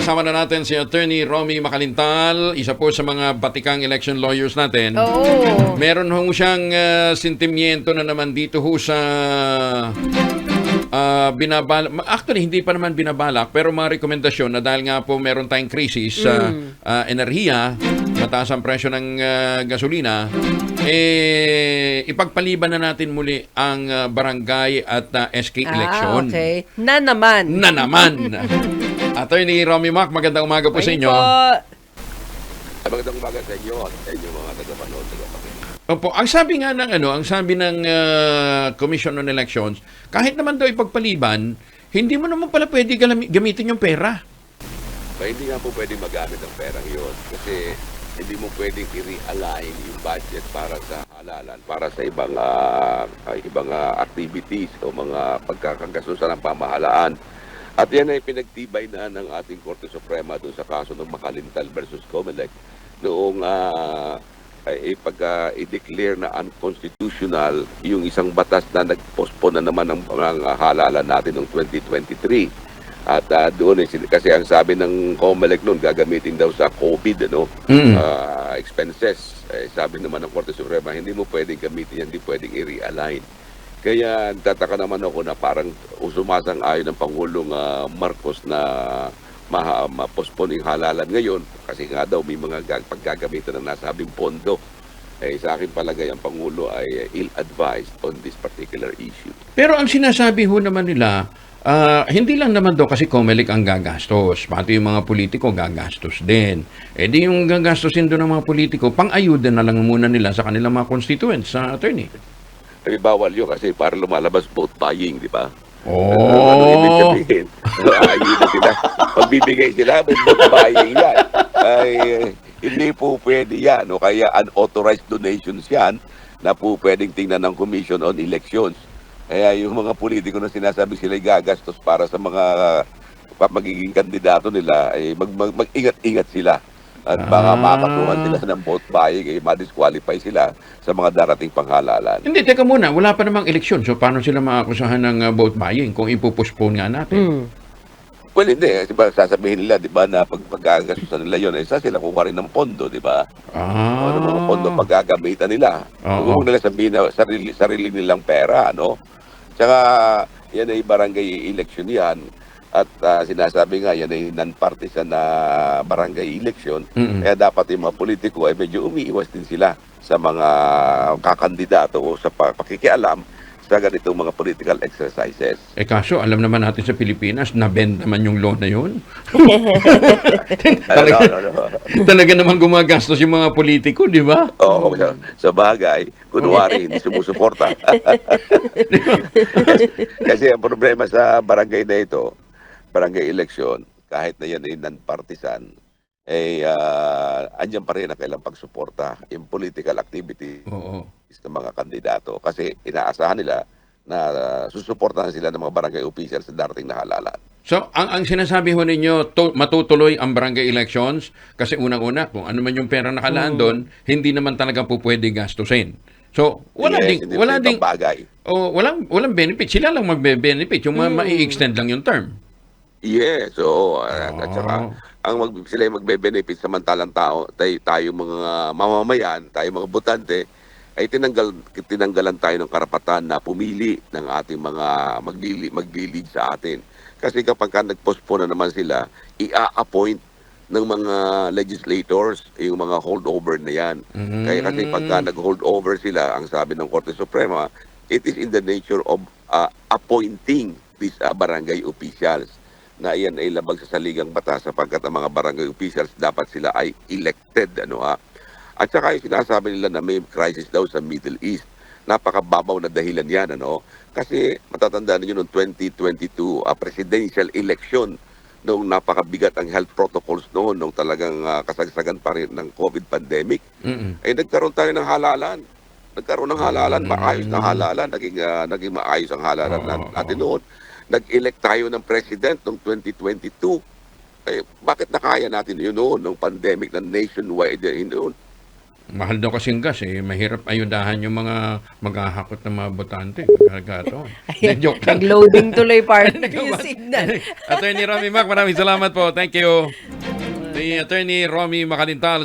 kasama na natin si Attorney Romy Macalintal, isa po sa mga batikang election lawyers natin. Oo. Meron ho siyang sentimiento na naman dito ho sa binabalak. Actually, hindi pa naman binabalak, pero mga rekomendasyon na dahil nga po meron tayong krisis sa enerhiya, mataas ang presyo ng gasolina, ipagpaliban na natin muli ang barangay at SK election. Okay. Na naman. Na naman. Attorney Romy Mac, magandang umaga po sa inyo. Magandang umaga sa inyo at sa inyo mga tagapanood, tagapakinig. Opo, ang sabi nga ng Commission on Elections, kahit naman daw ipagpaliban, hindi mo naman pala pwede gamitin yung pera. Hindi nga po pwedeng magamit ang perang yun kasi hindi mo pwedeng i-realign yung budget para sa halalan, para sa ibang activities o mga pagkakagastusan ng pamahalaan. At yan ay pinagtibay na ng ating Korte Suprema doon sa kaso ng Macalintal versus Comelec noong i-declare na unconstitutional yung isang batas na nag-postpone na naman ng halalan natin noong 2023. At doon kasi ang sabi ng Comelec noon gagamitin daw sa COVID expenses. Sabi naman ng Korte Suprema hindi mo pwedeng gamitin yan, hindi pwedeng i-realign. Kaya tataka naman ako na parang sumasang-ayon ng Pangulong Marcos na ma-postpone yung halalan ngayon kasi nga daw may mga paggagamitan ng nasabing pondo. Sa akin palagay ang Pangulo ay ill-advised on this particular issue. Pero ang sinasabi ho naman nila, hindi lang naman daw kasi Comelec ang gagastos, pati yung mga politiko gagastos din. Di yung gagastosin doon ng mga politiko, pang-ayuda na lang muna nila sa kanilang mga constituents, sa attorney. Bawal yun kasi para lumalabas vote buying, di ba? Oh. Ano ibig sabihin? Ayun sila. Pagbibigay sila, vote buying yan. Ay, hindi po pwede yan. O kaya unauthorized donations yan na po pwedeng tingnan ng Commission on Elections. Kaya yung mga politiko na sinasabi sila gagastos para sa mga magiging kandidato nila, ay mag-ingat-ingat sila. At baka makakatuhan sila ng vote buying, ma-disqualify sila sa mga darating panghalalan. Hindi, teka muna, wala pa namang eleksyon. So, paano sila maakusahan ng vote buying kung ipupuspone nga natin? Well, hindi. Diba, sasabihin nila, di ba, na pagkagastusan nila yun, sa sila kukuha rin ng pondo, di ba? Ano mga pondo paggagamitan nila. Huwag nila sabihin na sarili nilang pera, no? Tsaka, yan ay barangay election yan. At sinasabi nga, yan ay non-partisan na barangay election. Kaya dapat yung mga politiko ay medyo umiiwas din sila sa mga kakandidato o sa pakikialam sa ganitong mga political exercises. Kaso, alam naman natin sa Pilipinas, na-bend naman yung law na yun. Talaga naman gumagastos yung mga politiko, di ba? Oo, sa bagay, kunwari, hindi sumusuporta. Kasi ang problema sa barangay na ito, barangay election, kahit na yan ay non-partisan, andyan pa rin ang kailang pagsuporta yung political activity ng mga kandidato. Kasi inaasahan nila na susuportahan sila ng mga barangay officials sa darating na halalan. So, ang sinasabi ho ninyo, matutuloy ang barangay elections kasi unang-una, kung ano man yung pera nakalaan doon, hindi naman talaga po pwede gastusin. So, walang benefit. Sila lang magbe-benefit. Yung mai-extend lang yung term. Yes, so at saka sila yung magbe-benefit samantalang tayo mga mamamayan, tayo mga botante ay tinanggalan tayo ng karapatan na pumili ng ating mga magli-lead sa atin. Kasi kapag nag-postpone na naman sila, i-appoint ng mga legislators yung mga holdover na yan. Kaya kasi pagka nag-holdover sila, ang sabi ng Korte Suprema, it is in the nature of appointing these barangay officials na iyan ay labag sa saligang batas sapagkat ang mga barangay officials dapat sila ay elected. At saka yung sinasabi nila na may crisis daw sa Middle East. Napakababaw na dahilan yan. Kasi matatandaan niyo noong 2022 presidential election noong napakabigat ang health protocols noon nung talagang kasagsagan pa rin ng COVID pandemic. Ay nagkaroon tayo ng halalan. Maayos na halalan. Naging maayos ang halalan natin noon. Nag-elect tayo ng president noong 2022. Bakit nakaya natin yun noon, nung pandemic na nationwide yun noon? Mahal daw kasing gas eh. Mahirap ayudahan yung mga maghahakot ng mga botante. Pagkagato. Joke lang. Nag-loading tuloy partner yung signal. Attorney Romy Mac, maraming salamat po. Thank you. Si Attorney Romy Macalintal,